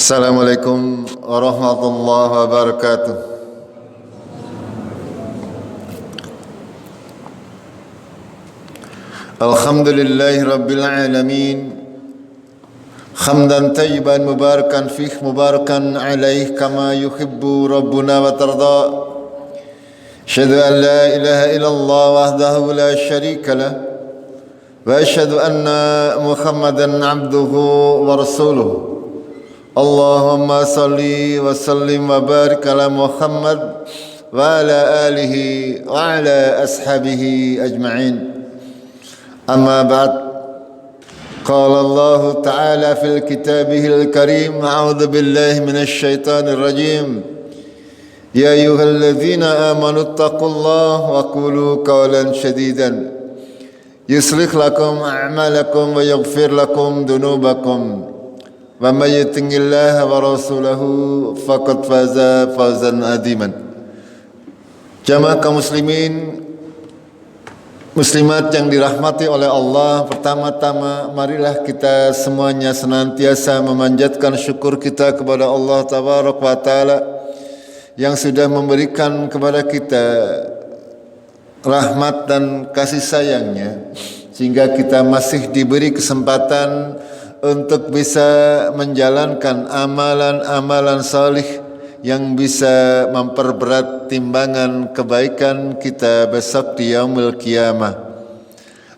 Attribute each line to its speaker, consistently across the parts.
Speaker 1: Assalamualaikum warahmatullahi wabarakatuh. Alhamdulillahi rabbil alamin. Hamdan tayyiban mubarakan fih mubarakan alaih kama yuhibbu rabbuna wa tarda. Asyhadu an la ilaha illallah wahdahu la syarika lah. Wa asyhadu anna Muhammadan abduhu wa rasuluh. Allahumma salli wa sallim wa barik ala Muhammad wa ala alihi wa ala ashabihi ajma'in. Amma ba'd. Qala Allah Ta'ala fil kitabihil karim. A'udzu billahi minasy syaithanir rajim. Ya ayyuhalladzina amanu taqullaha wa qulu qawlan shadidan yuslih lakum a'malakum wa yaghfir lakum dunubakum. Wa may yuti'illaha wa rasulahu faqad faza fawzan aziman. Jamaah kaum muslimin muslimat yang dirahmati oleh Allah, pertama-tama marilah kita semuanya senantiasa memanjatkan syukur kita kepada Allah Tabaraka wa Ta'ala yang sudah memberikan kepada kita rahmat dan kasih sayangnya sehingga kita masih diberi kesempatan untuk bisa menjalankan amalan-amalan salih yang bisa memperberat timbangan kebaikan kita besok di yaumul qiyamah.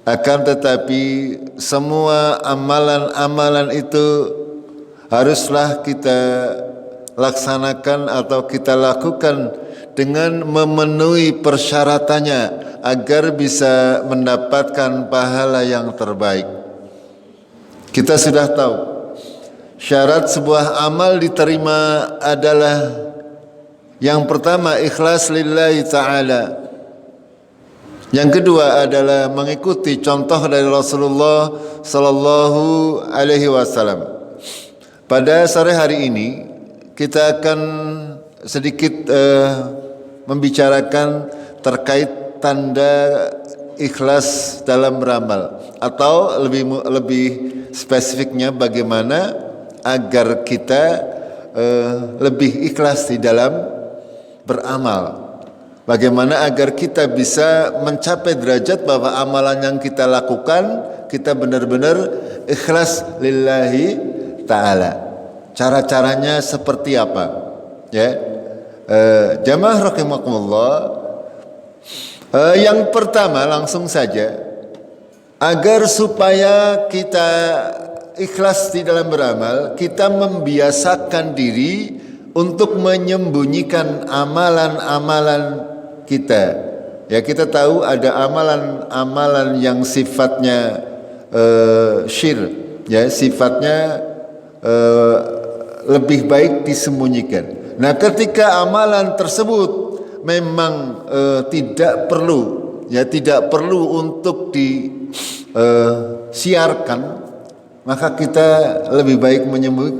Speaker 1: Akan tetapi semua amalan-amalan itu haruslah kita laksanakan atau kita lakukan dengan memenuhi persyaratannya agar bisa mendapatkan pahala yang terbaik. Kita sudah tahu syarat sebuah amal diterima adalah yang pertama ikhlas lillahi ta'ala. Yang kedua adalah mengikuti contoh dari Rasulullah sallallahu alaihi wasallam. Pada sore hari ini kita akan sedikit membicarakan terkait tanda ikhlas dalam beramal, atau lebih spesifiknya bagaimana agar kita lebih ikhlas di dalam beramal. Bagaimana agar kita bisa mencapai derajat bahwa amalan yang kita lakukan kita benar-benar ikhlas lillahi ta'ala. Cara-caranya seperti apa? Ya, jamaah rahimakumullah. Yang pertama langsung saja, agar supaya kita ikhlas di dalam beramal, kita membiasakan diri untuk menyembunyikan amalan-amalan kita. Ya, kita tahu ada amalan-amalan yang sifatnya syir, ya, sifatnya lebih baik disembunyikan. Nah, ketika amalan tersebut memang tidak perlu untuk disiarkan, maka kita lebih baik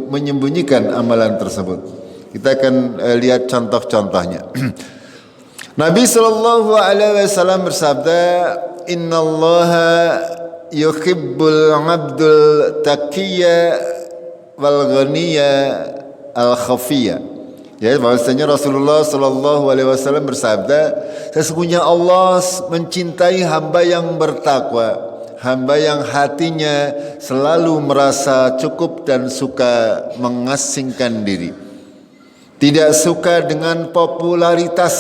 Speaker 1: menyembunyikan amalan tersebut. Kita akan lihat contoh-contohnya. Nabi sallallahu alaihi wasallam bersabda, "Innallaha yuhibbul 'abdul taqiyya wal ghaniyya al khafiyya." Ya, bahwasanya Rasulullah sallallahu alaihi wasallam bersabda, sesungguhnya Allah mencintai hamba yang bertakwa, hamba yang hatinya selalu merasa cukup dan suka mengasingkan diri. Tidak suka dengan popularitas,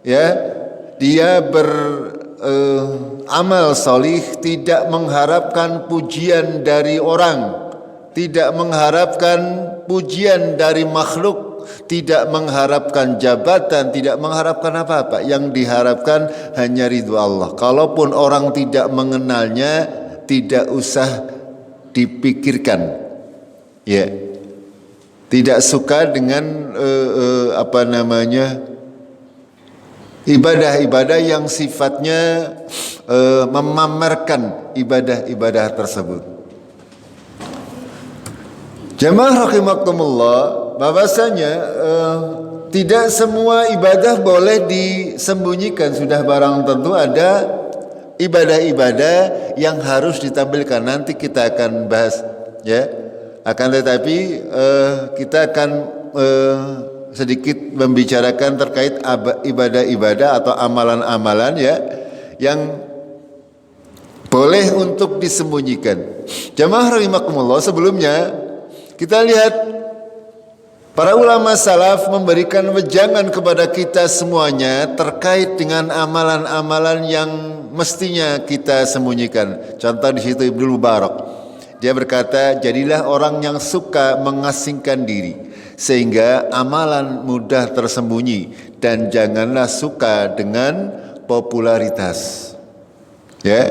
Speaker 1: ya. Dia beramal solih, tidak mengharapkan pujian dari orang, tidak mengharapkan pujian dari makhluk, tidak mengharapkan jabatan, tidak mengharapkan apa-apa. Yang diharapkan hanya ridho Allah. Kalaupun orang tidak mengenalnya, tidak usah dipikirkan. Ya, tidak suka dengan ibadah-ibadah yang sifatnya memamerkan ibadah-ibadah tersebut. Jamaah rahimakumullah, bahwasanya tidak semua ibadah boleh disembunyikan. Sudah barang tentu ada ibadah-ibadah yang harus ditampilkan. Nanti kita akan bahas, ya. Akan tetapi kita akan sedikit membicarakan terkait ibadah-ibadah atau amalan-amalan ya yang boleh untuk disembunyikan. Jamaah rahimakumullah, sebelumnya kita lihat para ulama salaf memberikan wejangan kepada kita semuanya terkait dengan amalan-amalan yang mestinya kita sembunyikan. Contoh di situ Ibnu Mubarak. Dia berkata, jadilah orang yang suka mengasingkan diri sehingga amalan mudah tersembunyi, dan janganlah suka dengan popularitas. Ya,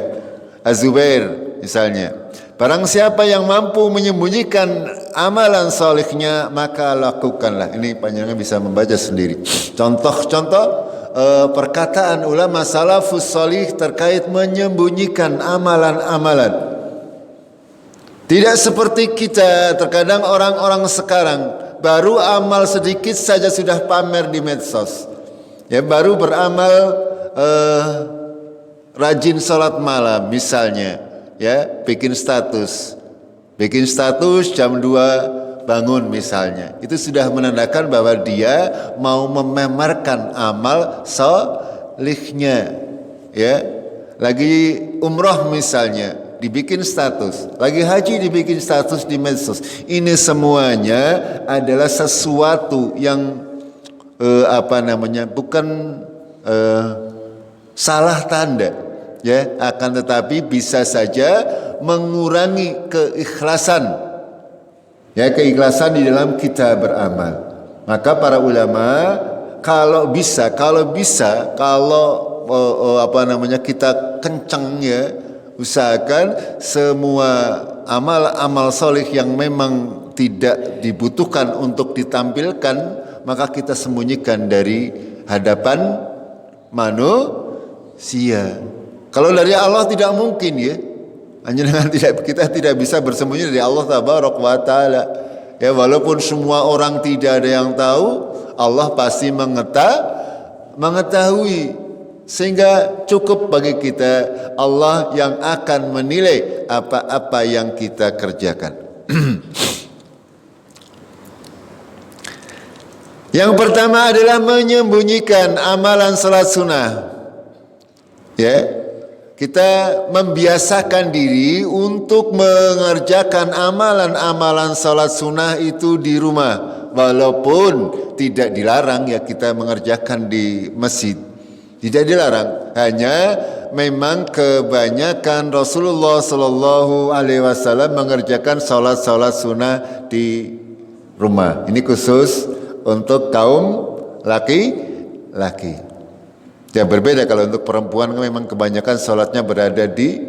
Speaker 1: Az-Zubair misalnya, barang siapa yang mampu menyembunyikan amalan solihnya maka lakukanlah. Ini panjenengan bisa membaca sendiri. Contoh-contoh perkataan ulama salafus solih terkait menyembunyikan amalan-amalan. Tidak seperti kita, terkadang orang-orang sekarang baru amal sedikit saja sudah pamer di medsos. Ya, baru beramal rajin sholat malam misalnya, ya, bikin status jam 2 bangun misalnya. Itu sudah menandakan bahwa dia mau memamerkan amal solihnya. Ya, lagi umroh misalnya, dibikin status, lagi haji dibikin status di medsos. Ini semuanya adalah sesuatu yang bukan salah tanda, ya, akan tetapi bisa saja mengurangi keikhlasan, ya, keikhlasan di dalam kita beramal. Maka para ulama kalau kita kencang, ya, usahakan semua amal-amal soleh yang memang tidak dibutuhkan untuk ditampilkan, maka kita sembunyikan dari hadapan manusia. Kalau dari Allah tidak mungkin, ya. Kita tidak bisa bersembunyi dari Allah tabaraka wa taala. Ya, walaupun semua orang tidak ada yang tahu, Allah pasti mengetahui. Sehingga cukup bagi kita Allah yang akan menilai apa-apa yang kita kerjakan. Yang pertama adalah menyembunyikan amalan salat sunnah. Ya, kita membiasakan diri untuk mengerjakan amalan-amalan salat sunnah itu di rumah, walaupun tidak dilarang, ya, kita mengerjakan di masjid. Tidak dilarang, hanya memang kebanyakan Rasulullah Shallallahu Alaihi Wasallam mengerjakan salat-salat sunnah di rumah. Ini khusus untuk kaum laki-laki. Ya, berbeda kalau untuk perempuan memang kebanyakan salatnya berada di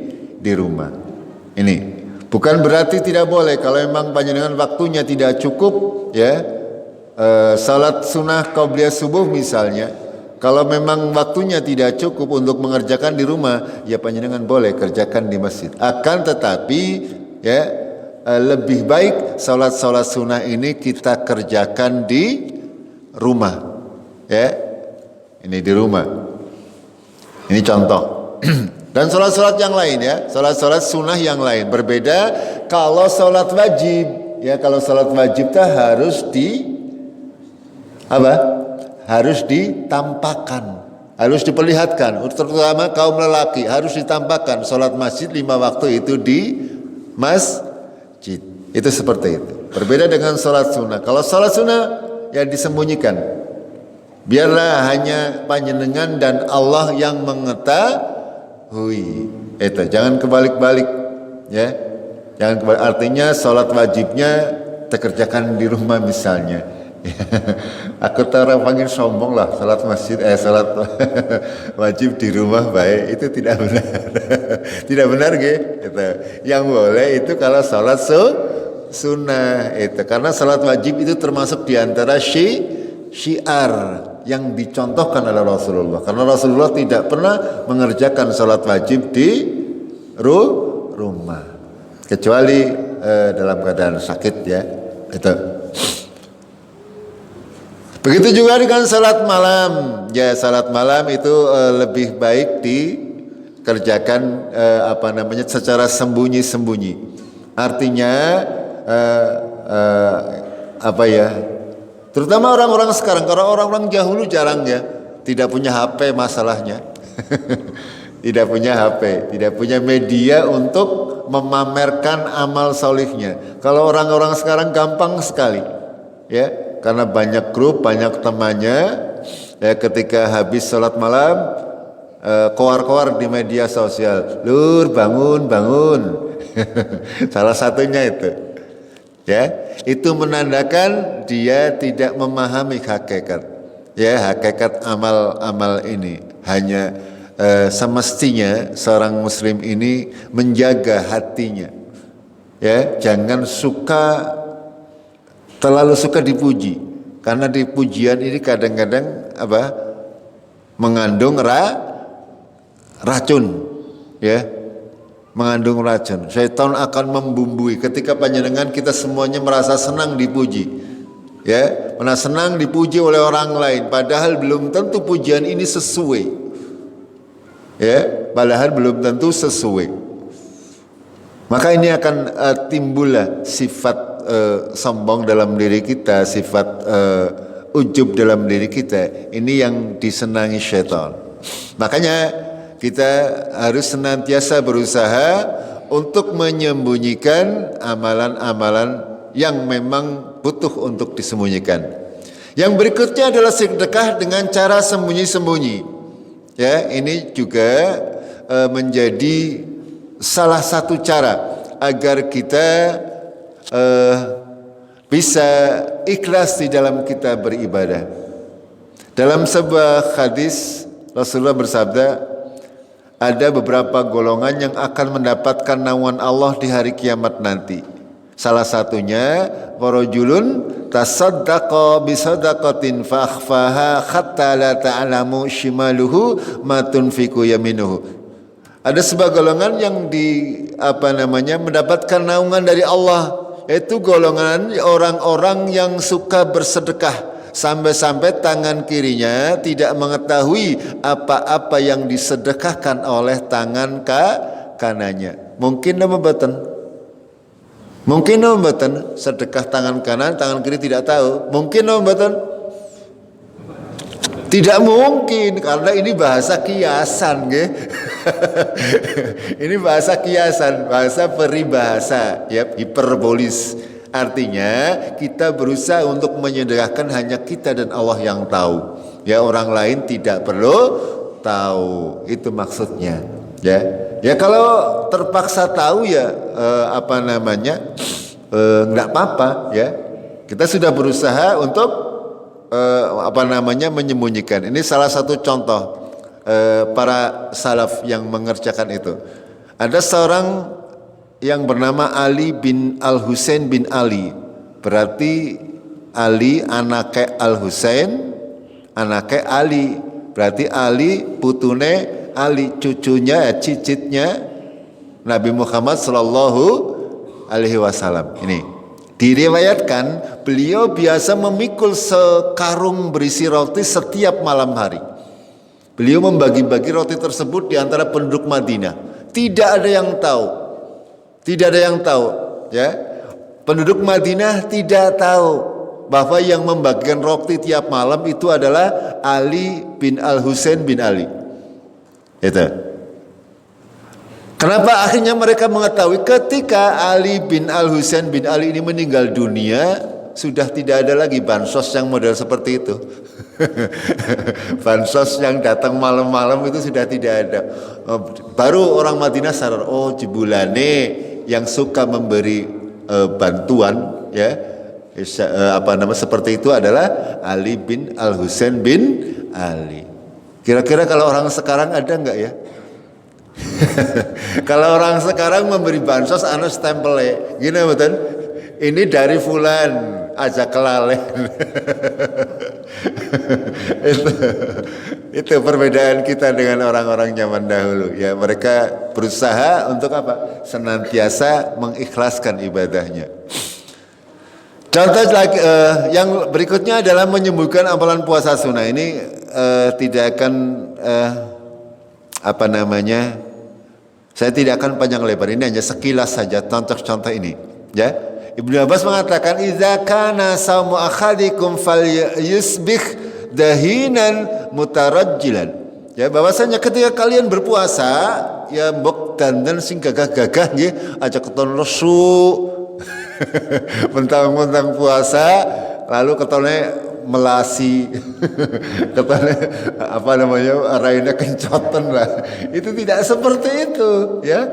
Speaker 1: rumah. Ini bukan berarti tidak boleh kalau memang panjenengan waktunya tidak cukup, ya, salat sunnah qabliyah subuh misalnya. Kalau memang waktunya tidak cukup untuk mengerjakan di rumah, ya panjenengan boleh kerjakan di masjid. Akan tetapi, ya, lebih baik salat-salat sunnah ini kita kerjakan di rumah, ya. Ini di rumah. Ini contoh. Dan salat-salat yang lain, ya, salat-salat sunnah yang lain berbeda. Kalau salat wajib, ya, kalau salat wajib harus harus ditampakkan, harus diperlihatkan, terutama kaum lelaki harus ditampakkan. Salat masjid 5 waktu itu di masjid, itu seperti itu. Berbeda dengan salat sunnah. Kalau salat sunnah, ya, disembunyikan. Biarlah hanya panjenengan dan Allah yang mengetahui. Itu jangan kebalik-balik, ya. Jangan kebalik. Artinya salat wajibnya dikerjakan di rumah misalnya. Aku tahu panggil sombong lah, salat masjid, salat wajib di rumah baik, itu tidak benar. Tidak benar, gitu. Yang boleh itu kalau salat sunnah itu, karena salat wajib itu termasuk diantara syiar yang dicontohkan oleh Rasulullah. Karena Rasulullah tidak pernah mengerjakan salat wajib di rumah, kecuali dalam keadaan sakit, ya. Itu. Begitu juga dengan salat malam. Ya, salat malam itu lebih baik dikerjakan secara sembunyi-sembunyi. Artinya eh, eh, apa ya? Terutama orang-orang sekarang, karena orang-orang dahulu jarang ya, tidak punya HP masalahnya. Tidak punya HP, tidak punya media untuk memamerkan amal solihnya. Kalau orang-orang sekarang gampang sekali, ya, karena banyak grup, banyak temannya. Ya, ketika habis sholat malam, koar-koar di media sosial, lur bangun, bangun. Salah satunya itu, ya, itu menandakan dia tidak memahami hakikat. Ya, hakikat amal-amal ini hanya semestinya seorang muslim ini menjaga hatinya, ya, jangan terlalu suka dipuji, karena di pujian ini kadang-kadang mengandung racun, ya, mengandung racun. Syaitan akan membumbui ketika panjenengan kita semuanya merasa senang dipuji, ya, merasa senang dipuji oleh orang lain, padahal belum tentu pujian ini sesuai. Ya, padahal belum tentu sesuai. Maka ini akan timbullah sifat sombong dalam diri kita, sifat ujub dalam diri kita. Ini yang disenangi syaitan. Makanya kita harus senantiasa berusaha untuk menyembunyikan amalan-amalan yang memang butuh untuk disembunyikan. Yang berikutnya adalah sedekah dengan cara sembunyi-sembunyi. Ya, ini juga menjadi salah satu cara agar kita bisa ikhlas di dalam kita beribadah. Dalam sebuah hadis Rasulullah bersabda, ada beberapa golongan yang akan mendapatkan naungan Allah di hari kiamat nanti. Salah satunya warajulun tasaddaqa bisadaqatin fa akhfaha hatta la ta'lamu shimaluhu ma tunfiqu yaminuhu. Ada sebuah golongan yang mendapatkan naungan dari Allah, yaitu golongan orang-orang yang suka bersedekah sampai-sampai tangan kirinya tidak mengetahui apa-apa yang disedekahkan oleh tangan kanannya. Mungkin nama batan. Mungkin mboten sedekah tangan kanan, tangan kiri tidak tahu. Mungkin mboten? Tidak mungkin, karena ini bahasa kiasan, nggih. Ini bahasa kiasan, bahasa peribahasa, ya, hiperbolis. Artinya kita berusaha untuk menyedekahkan hanya kita dan Allah yang tahu. Ya, orang lain tidak perlu tahu. Itu maksudnya, ya. Ya kalau terpaksa tahu ya nggak apa-apa, ya. Kita sudah berusaha untuk menyembunyikan. Ini salah satu contoh para salaf yang mengerjakan itu. Ada seorang yang bernama Ali bin Al-Husain bin Ali. Berarti Ali anake Al-Husain, anake Ali. Berarti Ali putune Ali, cucunya, cicitnya Nabi Muhammad Sallallahu Alaihi Wasallam. Ini diriwayatkan beliau biasa memikul sekarung berisi roti setiap malam hari. Beliau membagi-bagi roti tersebut di antara penduduk Madinah. Tidak ada yang tahu. Tidak ada yang tahu, ya. Penduduk Madinah tidak tahu bahwa yang membagikan roti tiap malam itu adalah Ali bin Al-Husain bin Ali. Itu. Kenapa akhirnya mereka mengetahui? Ketika Ali bin Al-Husain bin Ali ini meninggal dunia, sudah tidak ada lagi bansos yang model seperti itu. Bansos yang datang malam-malam itu sudah tidak ada. Baru orang Madinah sadar, oh jebulane yang suka memberi bantuan, ya, seperti itu adalah Ali bin Al-Husain bin Ali. Kira-kira kalau orang sekarang ada enggak ya? Kalau orang sekarang memberi bansos anu stempelnya gini betul, ini dari fulan aja kelalen. itu perbedaan kita dengan orang-orang zaman dahulu, ya. Mereka berusaha untuk apa? Senantiasa mengikhlaskan ibadahnya. Contoh yang berikutnya adalah menyembuhkan amalan puasa sunnah. Ini tidak akan saya tidak akan panjang lebar. Ini hanya sekilas saja contoh-contoh ini, ya. Ibnu Abbas mengatakan idza kana saumu akhadikum falyusbih dahinan mutarajjilan. Ya, bahwasanya ketika kalian berpuasa ya mbok dandan sing gagah-gagah nggih aja keton lesu. Mentang-mentang puasa lalu ketone melasi. Ketone apa namanya raine kencoten lah. Itu tidak seperti itu ya.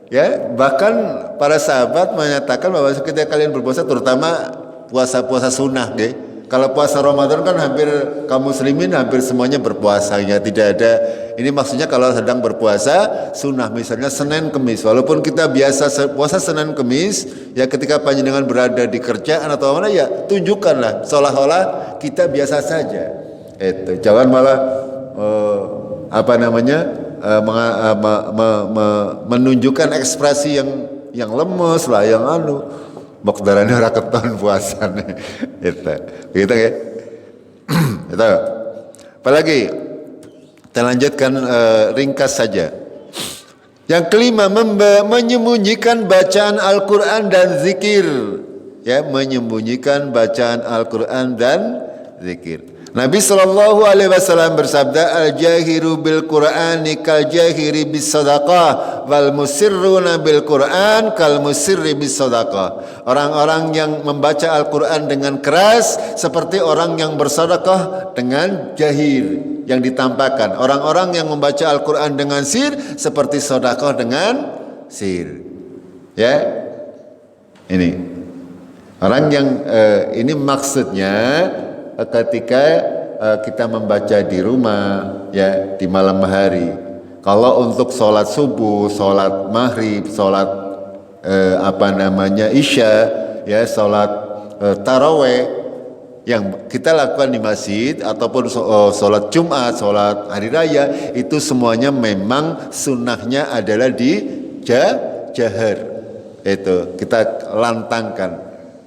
Speaker 1: Ya, bahkan para sahabat menyatakan bahwa ketika kalian berpuasa terutama puasa-puasa sunnah nggih. Kalau puasa Ramadan kan hampir kaum muslimin hampir semuanya berpuasa ya, tidak ada. Ini maksudnya kalau sedang berpuasa sunnah misalnya Senin Kemis. Walaupun kita biasa puasa Senin Kemis, ya ketika panjenengan berada di kerjaan atau mana ya tunjukkanlah seolah-olah kita biasa saja. Itu jangan malah menunjukkan ekspresi yang lemes lah, yang bok darane ora keton puasane. Itu. Begitu ya. Itu. Apalagi kita lanjutkan ringkas saja. Yang kelima menyembunyikan bacaan Al-Qur'an dan zikir. Ya, menyembunyikan bacaan Al-Qur'an dan zikir. Nabi sallallahu alaihi wasallam bersabda al-jahiru bil Qur'ani kal jahiri bis sadaqah wal musirruna bil Qur'an kal musirri bis sadaqah. Orang-orang yang membaca Al-Qur'an dengan keras seperti orang yang bersedekah dengan jahir yang ditampakkan. Orang-orang yang membaca Al-Qur'an dengan sir seperti sedekah dengan sir. Ya. Ini. Orang yang ini maksudnya ketika kita membaca di rumah ya di malam hari. Kalau untuk sholat subuh, sholat maghrib, sholat isya, ya sholat taraweh yang kita lakukan di masjid ataupun sholat Jumat, sholat hari raya itu semuanya memang sunnahnya adalah di jahar. Itu kita lantangkan,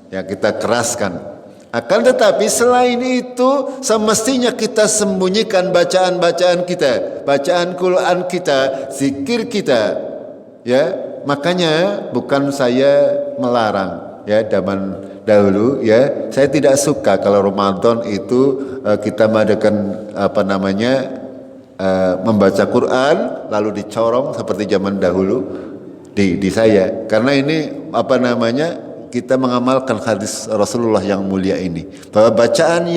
Speaker 1: ya kita keraskan. Akan tetapi selain itu semestinya kita sembunyikan bacaan-bacaan kita, bacaan Quran kita, zikir kita. Ya, makanya bukan saya melarang ya zaman dahulu ya. Saya tidak suka kalau Ramadan itu kita mengadakan membaca Quran lalu dicorong seperti zaman dahulu di saya. Karena ini kita mengamalkan hadis Rasulullah yang mulia ini bahwa bacaan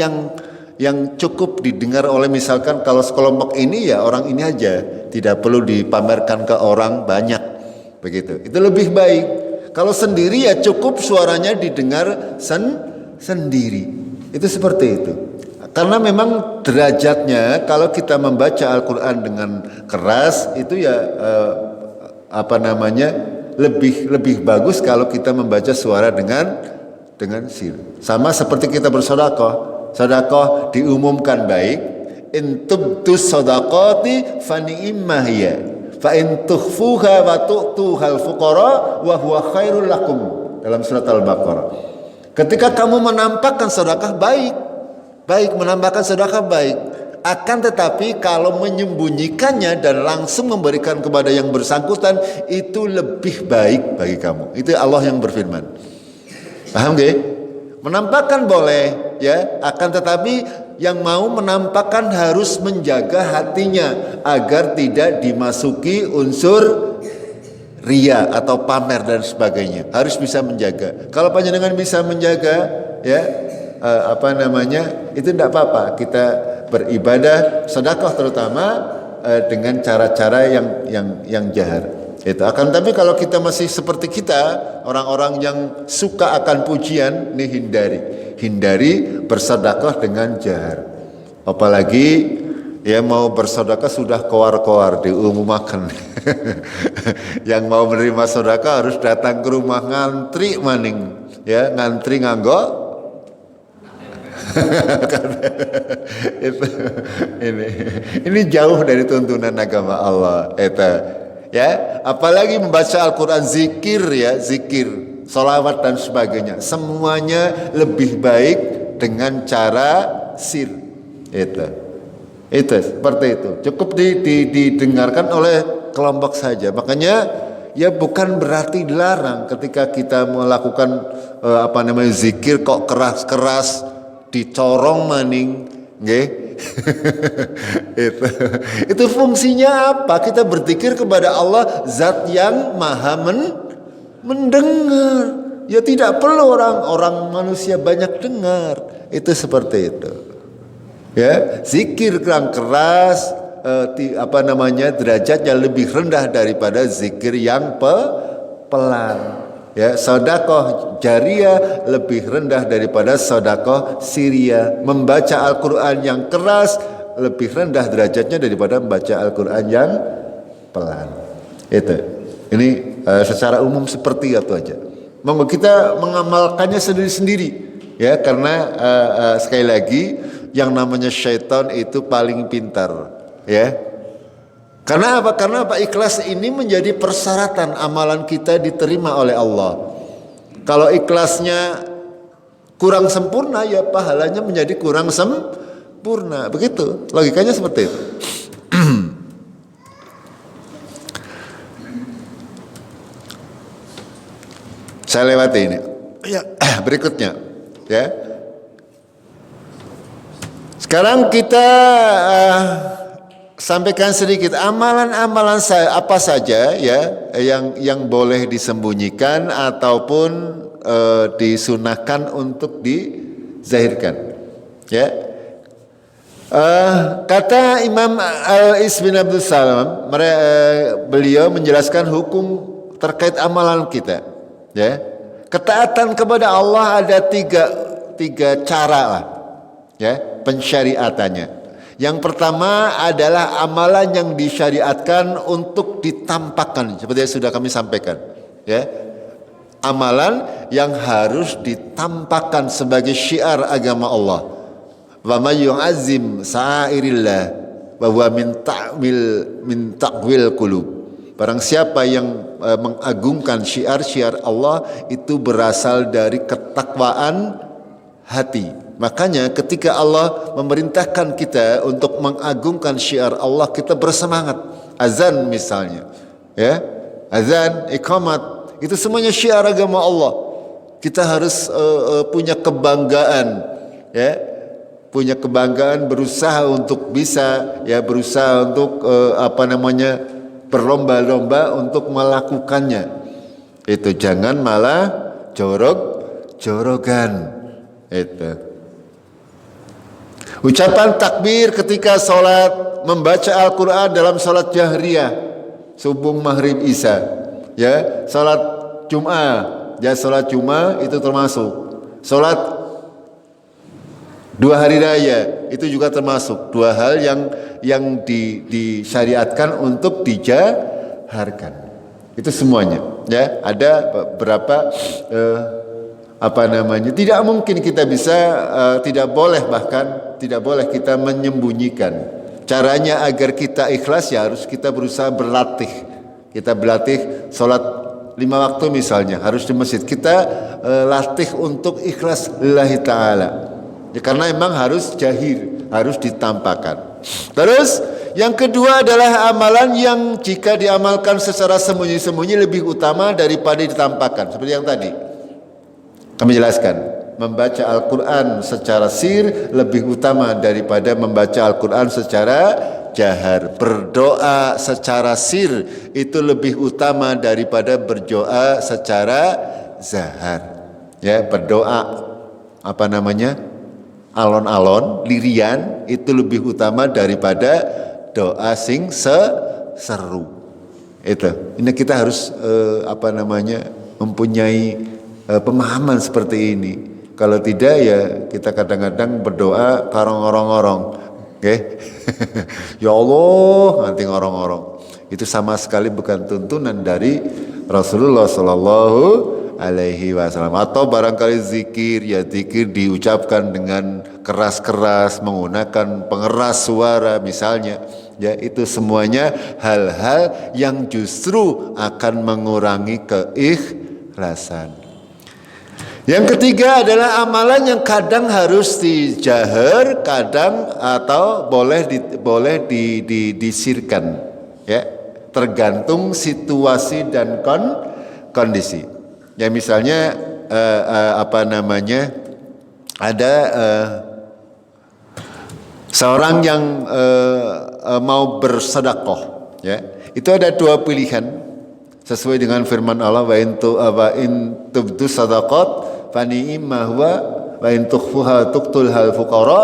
Speaker 1: yang cukup didengar oleh misalkan kalau sekelompok ini ya orang ini aja, tidak perlu dipamerkan ke orang banyak begitu. Itu lebih baik. Kalau sendiri ya cukup suaranya didengar sendiri. Itu seperti itu. Karena memang derajatnya kalau kita membaca Al-Qur'an dengan keras itu ya lebih bagus kalau kita membaca suara dengan sir. Sama seperti kita bersedekah. Sedekah diumumkan baik. In tubtus sadaqati fa ni'mah hiya. Fa in tukhfuha wa tu'tuhal fuqara wa huwa khairul lakum. Dalam surat Al-Baqarah. Ketika kamu menampakkan sedekah baik, menampakkan sedekah baik. Akan tetapi kalau menyembunyikannya dan langsung memberikan kepada yang bersangkutan itu lebih baik bagi kamu. Itu Allah yang berfirman. Paham gak? Menampakkan boleh ya, akan tetapi yang mau menampakkan harus menjaga hatinya agar tidak dimasuki unsur ria atau pamer dan sebagainya. Harus bisa menjaga. Kalau panjenengan bisa menjaga ya itu tidak apa-apa kita beribadah sedekah terutama dengan cara-cara yang jahar. Itu akan tapi kalau kita masih seperti kita orang-orang yang suka akan pujian nih hindari bersedekah dengan jahar. Apalagi ya mau bersedekah sudah koar-koar diumumkan. Yang mau menerima sedekah harus datang ke rumah ngantri maning ya, ngantri nganggo ini jauh dari tuntunan agama Allah. Ya, apalagi membaca Al-Quran, zikir, sholawat dan sebagainya, semuanya lebih baik dengan cara sir. Itu seperti itu. Cukup didengarkan oleh kelompok saja. Makanya ya bukan berarti dilarang ketika kita melakukan zikir kok keras-keras dicorong maning, nggih. itu fungsinya apa? Kita berzikir kepada Allah, zat yang maha mendengar. Ya tidak perlu orang manusia banyak dengar. Itu seperti itu. Ya, zikir yang keras derajatnya lebih rendah daripada zikir yang pelan. Ya, sedekah jariyah lebih rendah daripada sedekah siriyah. Membaca Al-Qur'an yang keras lebih rendah derajatnya daripada membaca Al-Qur'an yang pelan. Itu. Ini secara umum seperti itu aja. Monggo kita mengamalkannya sendiri-sendiri, ya, karena sekali lagi yang namanya syaitan itu paling pintar, ya. Karena apa? Karena apa? Ikhlas ini menjadi persyaratan amalan kita diterima oleh Allah. Kalau ikhlasnya kurang sempurna, ya pahalanya menjadi kurang sempurna. Begitu, logikanya seperti itu. Saya lewati ini. Ya, berikutnya, ya. Sekarang kita sampaikan sedikit amalan-amalan apa saja, ya, yang boleh disembunyikan ataupun disunahkan untuk dizahirkan, ya. Kata Imam Al-Is bin Abdul Salam, beliau menjelaskan hukum terkait amalan kita, ya. Ketaatan kepada Allah ada tiga cara lah, ya, pensyariatannya. Yang pertama adalah amalan yang disyariatkan untuk ditampakkan, seperti yang sudah kami sampaikan, ya. Amalan yang harus ditampakkan sebagai syiar agama Allah. Wa may yu'azzim sa'airillah wa huwa min taqwil qulub. Barang siapa yang mengagungkan syiar-syiar Allah itu berasal dari ketakwaan hati. Makanya ketika Allah memerintahkan kita untuk mengagungkan syiar Allah, kita bersemangat. Azan misalnya, ya, azan, iqamat, itu semuanya syiar agama Allah. Kita harus punya kebanggaan, ya, punya kebanggaan, berusaha untuk bisa, ya, berusaha untuk berlomba-lomba untuk melakukannya. Itu jangan malah jorok-jorogan. Itu. Ucapan takbir ketika sholat, membaca Al-Quran dalam sholat jahriyah, subuh, maghrib, isya, ya, sholat Jum'ah, ya, sholat Jum'ah itu termasuk. Sholat 2 hari raya itu juga termasuk 2 hal yang disyariatkan untuk dijaharkan. Itu semuanya, ya. Ada beberapa tidak mungkin kita bisa tidak boleh kita menyembunyikan. Caranya agar kita ikhlas, ya harus kita berusaha berlatih. Kita berlatih sholat 5 waktu misalnya, harus di masjid. Kita latih untuk ikhlas lillahi ta'ala, ya, karena memang harus jahir, harus ditampakkan. Terus yang kedua adalah amalan yang jika diamalkan secara sembunyi-sembunyi lebih utama daripada ditampakkan. Seperti yang tadi kami jelaskan, membaca Al-Quran secara sir lebih utama daripada membaca Al-Quran secara jahar. Berdoa secara sir itu lebih utama daripada berdoa secara zahar. Ya, berdoa alon-alon, lirian itu lebih utama daripada doa sing seru. Itu. Ini kita harus mempunyai pemahaman seperti ini. Kalau tidak, ya kita kadang-kadang berdoa karong-orong-orong, oke? Ya Allah, nanti ngorong-orong. Itu sama sekali bukan tuntunan dari Rasulullah Sallallahu Alaihi Wasallam. Atau barangkali zikir, ya zikir diucapkan dengan keras-keras, menggunakan pengeras suara misalnya. Ya, itu semuanya hal-hal yang justru akan mengurangi keikhlasan. Yang ketiga adalah amalan yang kadang harus dijahar, kadang atau boleh disirkan, ya, tergantung situasi dan kondisi. Ya misalnya ada seorang yang mau bersedekah, ya. Itu ada dua pilihan sesuai dengan firman Allah, wa in tubdu sadaqat fa ni'ma huwa wa in tukhfuha tuqtulhal fuqara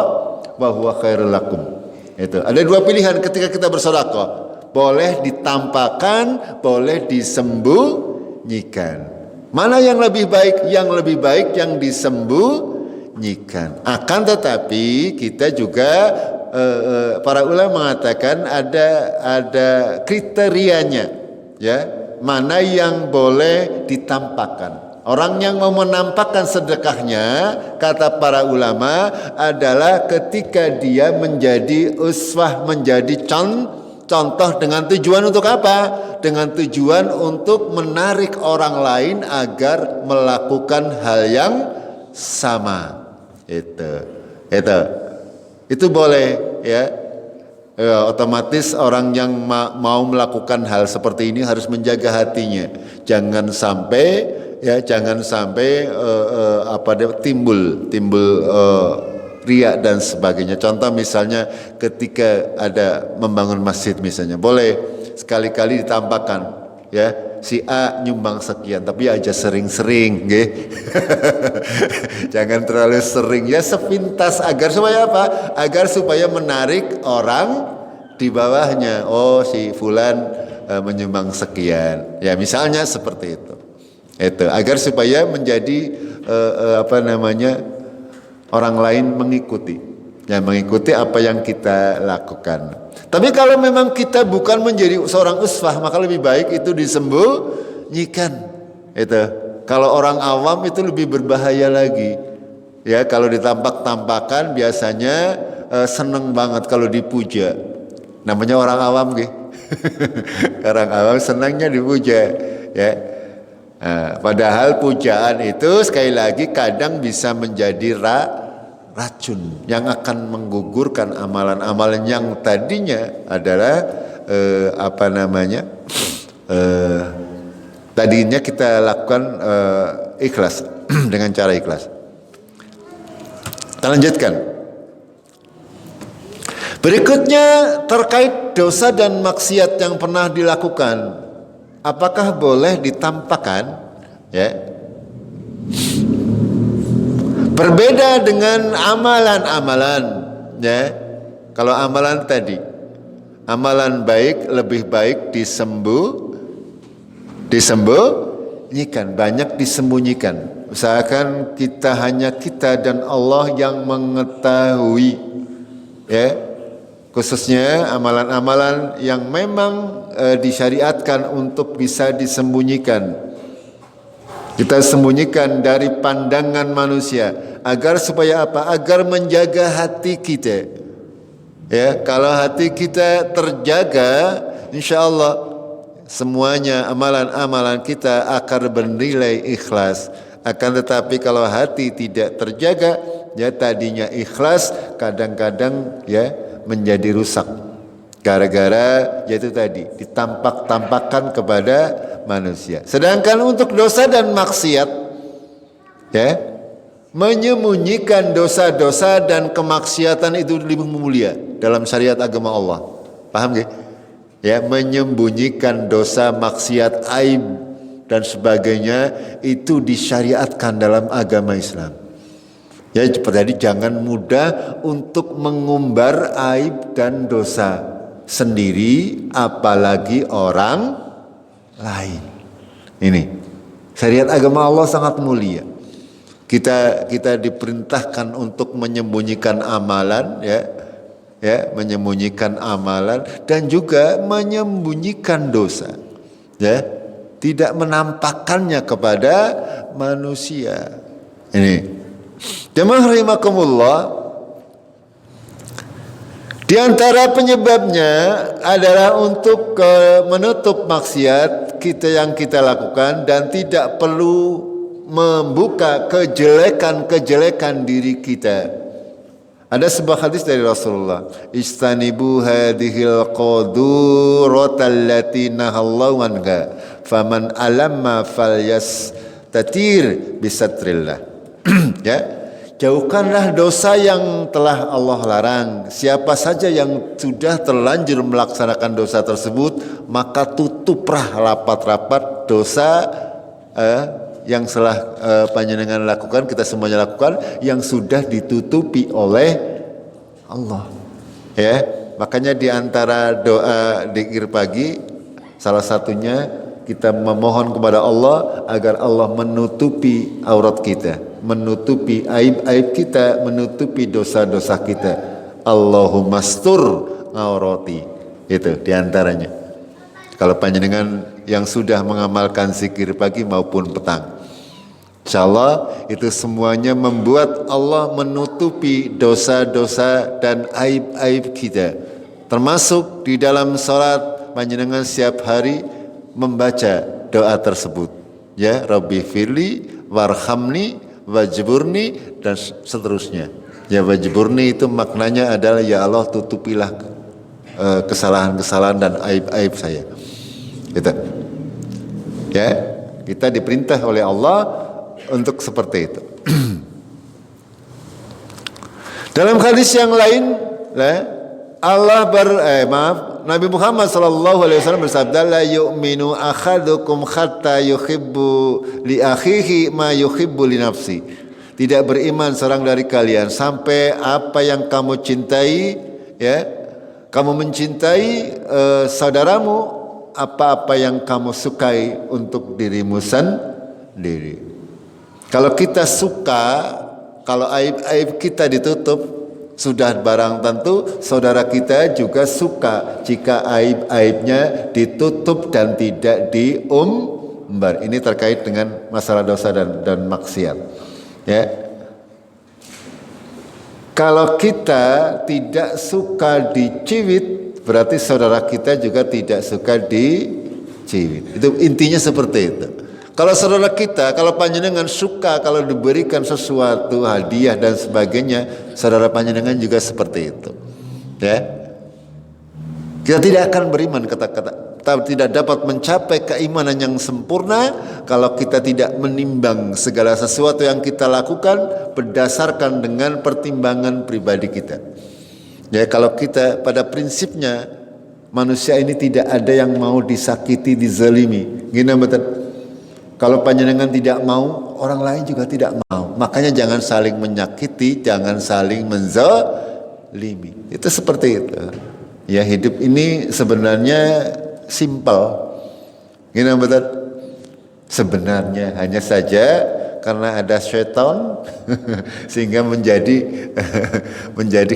Speaker 1: wa huwa khairul lakum. Itu ada dua pilihan ketika kita bersedekah. Boleh ditampakkan, boleh disembunyikan. Mana yang lebih baik? Yang lebih baik yang disembunyikan. Akan tetapi kita juga para ulama mengatakan ada kriterianya, ya, mana yang boleh ditampakkan. Orang yang mau menampakkan sedekahnya, kata para ulama, adalah ketika dia menjadi uswah, menjadi contoh dengan tujuan untuk apa? Dengan tujuan untuk menarik orang lain agar melakukan hal yang sama. Itu boleh, ya. Otomatis orang yang mau melakukan hal seperti ini harus menjaga hatinya. Jangan sampai timbul riya dan sebagainya. Contoh misalnya ketika ada membangun masjid misalnya, boleh sekali-kali ditampakkan, ya, si A nyumbang sekian, tapi aja sering-sering, nggih. Jangan terlalu sering, ya, sepintas agar supaya apa? Agar supaya menarik orang di bawahnya. Oh, si fulan menyumbang sekian. Ya, misalnya seperti itu. Itu agar supaya menjadi orang lain mengikuti. Ya, mengikuti apa yang kita lakukan. Tapi kalau memang kita bukan menjadi seorang uswah, maka lebih baik itu disembunyikan. Itu. Kalau orang awam itu lebih berbahaya lagi. Ya, kalau ditampak-tampakkan biasanya seneng banget kalau dipuja. Namanya orang awam, gitu. Orang awam senangnya dipuja, ya. Padahal pujaan itu sekali lagi kadang bisa menjadi racun yang akan menggugurkan amalan-amalan yang tadinya adalah tadinya kita lakukan ikhlas dengan cara ikhlas. Kita lanjutkan. Berikutnya terkait dosa dan maksiat yang pernah dilakukan, apakah boleh ditampakkan? Ya. Berbeda dengan amalan-amalan, ya. Kalau amalan tadi, amalan baik lebih baik disembunyikan, banyak disembunyikan. Usahakan hanya kita dan Allah yang mengetahui, ya. Khususnya amalan-amalan yang memang disyariatkan untuk bisa disembunyikan. Kita sembunyikan dari pandangan manusia. Agar supaya apa? Agar menjaga hati kita. Ya, kalau hati kita terjaga, insya Allah semuanya amalan-amalan kita akan bernilai ikhlas. Akan tetapi kalau hati tidak terjaga, ya tadinya ikhlas, kadang-kadang ya menjadi rusak. Gara-gara yaitu tadi ditampak-tampakkan kepada manusia. Sedangkan untuk dosa dan maksiat, ya, menyembunyikan dosa-dosa dan kemaksiatan itu lebih mulia dalam syariat agama Allah. Paham gak? Ya, menyembunyikan dosa, maksiat, aib dan sebagainya itu disyariatkan dalam agama Islam. Ya, jadi jangan mudah untuk mengumbar aib dan dosa sendiri, apalagi orang lain. Ini syariat agama Allah sangat mulia. Kita diperintahkan untuk menyembunyikan amalan, ya, menyembunyikan amalan dan juga menyembunyikan dosa, ya, tidak menampakkannya kepada manusia. Ini, jemaah rahimakumullah, di antara penyebabnya adalah untuk menutup maksiat yang kita lakukan dan tidak perlu membuka kejelekan-kejelekan diri kita. Ada sebuah hadis dari Rasulullah, istanibu hadhil qaduratal lati nahallahu anha faman alamma falyastatir bisatrillah. Ya, jauhkanlah dosa yang telah Allah larang. Siapa saja yang sudah terlanjur melaksanakan dosa tersebut, maka tutuplah rapat-rapat dosa yang telah panjenengan lakukan, kita semuanya lakukan, yang sudah ditutupi oleh Allah. Ya, makanya di antara doa dzikir pagi, salah satunya kita memohon kepada Allah agar Allah menutupi aurat kita, menutupi aib-aib kita, menutupi dosa-dosa kita. Allahumma stur aurati. Itu di antaranya. Kalau panjenengan yang sudah mengamalkan zikir pagi maupun petang, insyaallah itu semuanya membuat Allah menutupi dosa-dosa dan aib-aib kita. Termasuk di dalam salat panjenengan setiap hari membaca doa tersebut. Ya, Rabbi firli warhamni wajburni dan seterusnya. Ya, wajburni itu maknanya adalah ya Allah tutupilah kesalahan-kesalahan dan aib-aib saya. Gitu. Ya, kita diperintah oleh Allah untuk seperti itu. Dalam hadis yang lain, Nabi Muhammad SAW bersabda, la yu'minu akhadukum hatta yuhibbu li akhihi ma yuhibbu li nafsi. Tidak beriman seorang dari kalian sampai apa yang kamu cintai, ya, kamu mencintai saudaramu apa-apa yang kamu sukai untuk dirimu sendiri. Kalau kita suka, kalau aib-aib kita ditutup, sudah barang tentu saudara kita juga suka jika aib-aibnya ditutup dan tidak diumbar. Ini terkait dengan masalah dosa dan maksiat. Ya. Kalau kita tidak suka diciwit, berarti saudara kita juga tidak suka diciwit. Itu intinya seperti itu. Kalau saudara kita, kalau panjenengan suka kalau diberikan sesuatu hadiah dan sebagainya, saudara panjenengan juga seperti itu. Ya, kita tidak akan beriman tidak dapat mencapai keimanan yang sempurna kalau kita tidak menimbang segala sesuatu yang kita lakukan berdasarkan dengan pertimbangan pribadi kita. Ya, kalau kita pada prinsipnya manusia ini tidak ada yang mau disakiti, dizalimi. Gini betul. Kalau panjenengan tidak mau, orang lain juga tidak mau. Makanya jangan saling menyakiti, jangan saling menzalimi. Itu seperti itu. Ya, hidup ini sebenarnya simpel. Gini betul. Sebenarnya hanya saja karena ada syaitan sehingga menjadi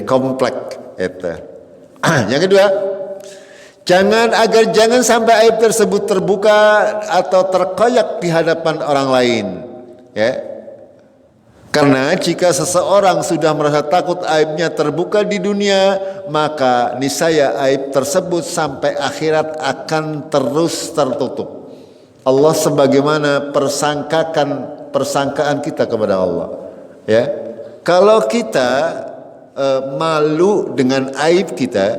Speaker 1: kompleks. Itu. Yang kedua, jangan sampai aib tersebut terbuka atau terkoyak di hadapan orang lain. Ya. Karena jika seseorang sudah merasa takut aibnya terbuka di dunia, maka niscaya aib tersebut sampai akhirat akan terus tertutup. Allah sebagaimana persangkaan kita kepada Allah. Ya. Kalau kita malu dengan aib kita,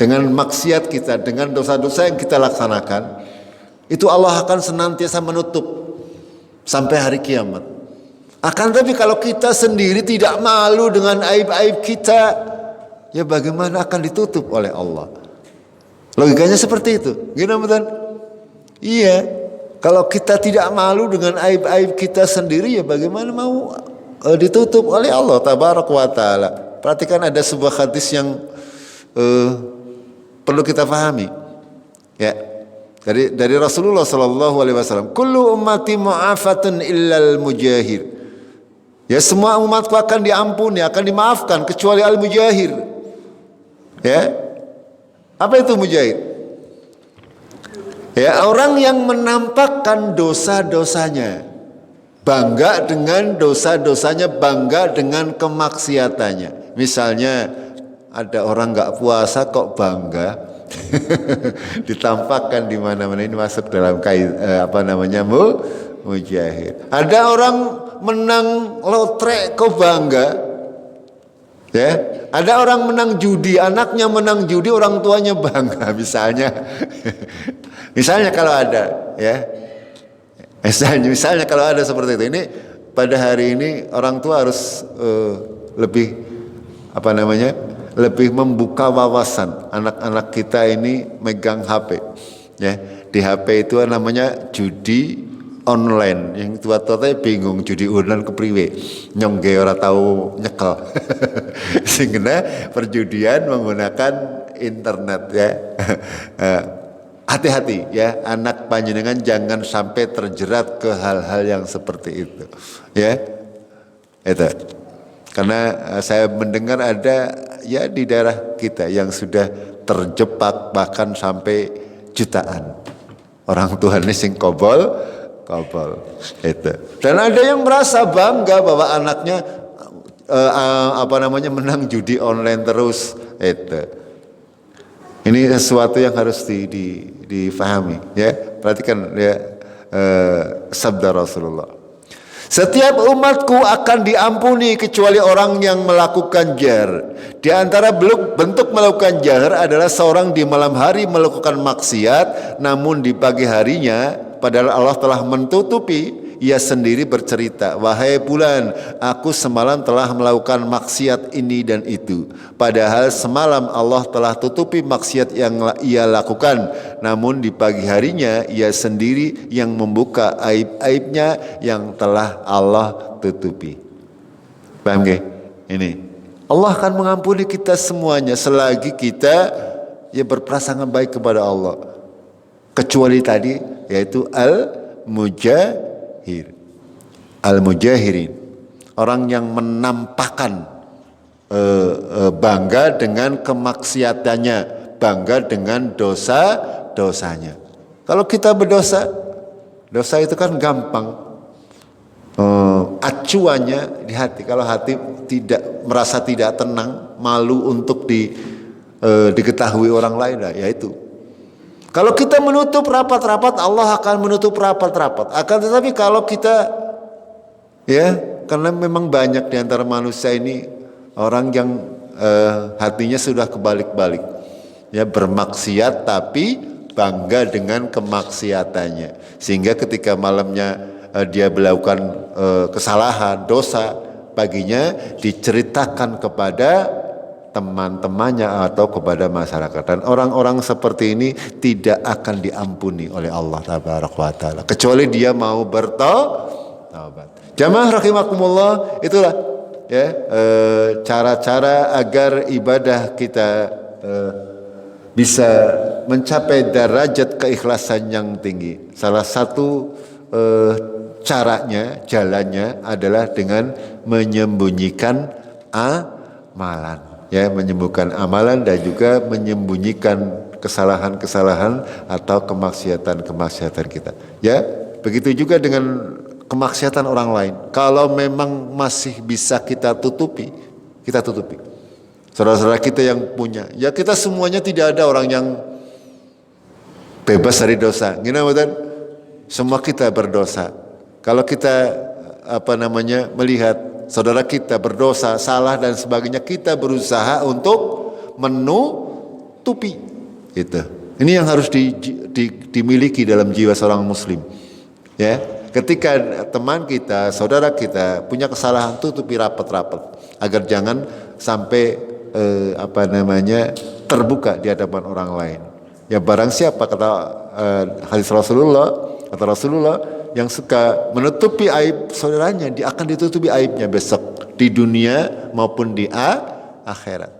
Speaker 1: dengan maksiat kita, dengan dosa-dosa yang kita laksanakan, itu Allah akan senantiasa menutup sampai hari kiamat. Akan tapi kalau kita sendiri tidak malu dengan aib-aib kita, ya bagaimana akan ditutup oleh Allah? Logikanya seperti itu. Gimana betul? Iya. Kalau kita tidak malu dengan aib-aib kita sendiri, ya bagaimana mau ditutup oleh Allah Tabaraka wa Ta'ala. Perhatikan ada sebuah hadis yang perlu kita pahami. Ya. Dari Rasulullah sallallahu alaihi wasallam, kullu ummati mu'afatun illal mujahir. Ya, semua umatku akan diampuni, akan dimaafkan kecuali al-mujahir. Ya. Apa itu mujahir? Ya, orang yang menampakkan dosa-dosanya, bangga dengan dosa-dosanya, bangga dengan kemaksiatannya. Misalnya ada orang nggak puasa kok bangga, ditampakkan di mana-mana, ini masuk dalam mujahid. Ada orang menang lotre kok bangga, Ya, ada orang menang judi, anaknya menang judi, orang tuanya bangga misalnya. Misalnya kalau ada, ya. Misalnya kalau ada seperti itu. Ini pada hari ini orang tua harus lebih lebih membuka wawasan. Anak-anak kita ini megang HP, ya. Di HP itu namanya judi online. Yang tua-tua bingung judi online kepriwe, nyongge ora tahu nyekel. Sehingga perjudian menggunakan internet, ya. Hati-hati ya, anak panjenengan jangan sampai terjerat ke hal-hal yang seperti itu, ya. Itu karena saya mendengar ada ya di daerah kita yang sudah terjebak bahkan sampai jutaan orang tuanya sing kobol itu. Dan ada yang merasa bangga bahwa anaknya menang judi online terus itu. Ini sesuatu yang harus difahami, ya. Perhatikan ya sabda Rasulullah. Setiap umatku akan diampuni kecuali orang yang melakukan jahar. Di antara bentuk melakukan jahar adalah seorang di malam hari melakukan maksiat, namun di pagi harinya padahal Allah telah menutupi, ia sendiri bercerita, wahai bulan, aku semalam telah melakukan maksiat ini dan itu. Padahal semalam Allah telah tutupi maksiat yang ia lakukan. Namun di pagi harinya ia sendiri yang membuka aib-aibnya yang telah Allah tutupi. Paham gak? Ini Allah akan mengampuni kita semuanya selagi kita ya berprasangka baik kepada Allah. Kecuali tadi yaitu al-mujahirin, orang yang menampakkan bangga dengan kemaksiatannya, bangga dengan dosa-dosanya. Kalau kita berdosa, dosa itu kan gampang acuannya di hati. Kalau hati merasa tidak tenang, malu untuk diketahui orang lain, ya itu. Kalau kita menutup rapat-rapat, Allah akan menutup rapat-rapat. Akan tetapi kalau kita ya, karena memang banyak di antara manusia ini orang yang hatinya sudah kebalik-balik, ya, bermaksiat tapi bangga dengan kemaksiatannya, sehingga ketika malamnya dia melakukan kesalahan, dosa, paginya diceritakan kepada teman-temannya atau kepada masyarakat. Dan orang-orang seperti ini tidak akan diampuni oleh Allah Tabaraka wa Ta'ala kecuali dia mau bertaubat. Jamaah rahimakumullah, itulah ya cara-cara agar ibadah kita bisa mencapai derajat keikhlasan yang tinggi. Salah satu jalannya adalah dengan menyembunyikan amalan. Ya, menyembuhkan amalan dan juga menyembunyikan kesalahan-kesalahan atau kemaksiatan-kemaksiatan kita. Ya, begitu juga dengan kemaksiatan orang lain. Kalau memang masih bisa kita tutupi, kita tutupi. Saudara-saudara kita yang punya, ya kita semuanya tidak ada orang yang bebas dari dosa. Gimana betul? Semua kita berdosa. Kalau kita melihat saudara kita berdosa, salah dan sebagainya, kita berusaha untuk menutupi itu. Ini yang harus dimiliki dalam jiwa seorang muslim. Ya, ketika teman kita, saudara kita punya kesalahan, tutupi rapat-rapat agar jangan sampai terbuka di hadapan orang lain. Ya, barang siapa, kata hadis Rasulullah, yang suka menutupi aib saudaranya, dia akan ditutupi aibnya besok di dunia maupun di akhirat.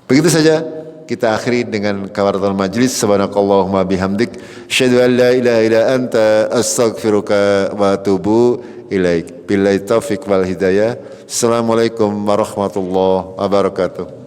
Speaker 1: Begitu saja kita akhiri dengan kafaratul majlis. Subhanakallahumma bihamdik, asyhadu an la ilaha illa anta, astaghfiruka wa atubu ilaik. Billahi taufiq wal hidayah. Assalamualaikum warahmatullahi wabarakatuh.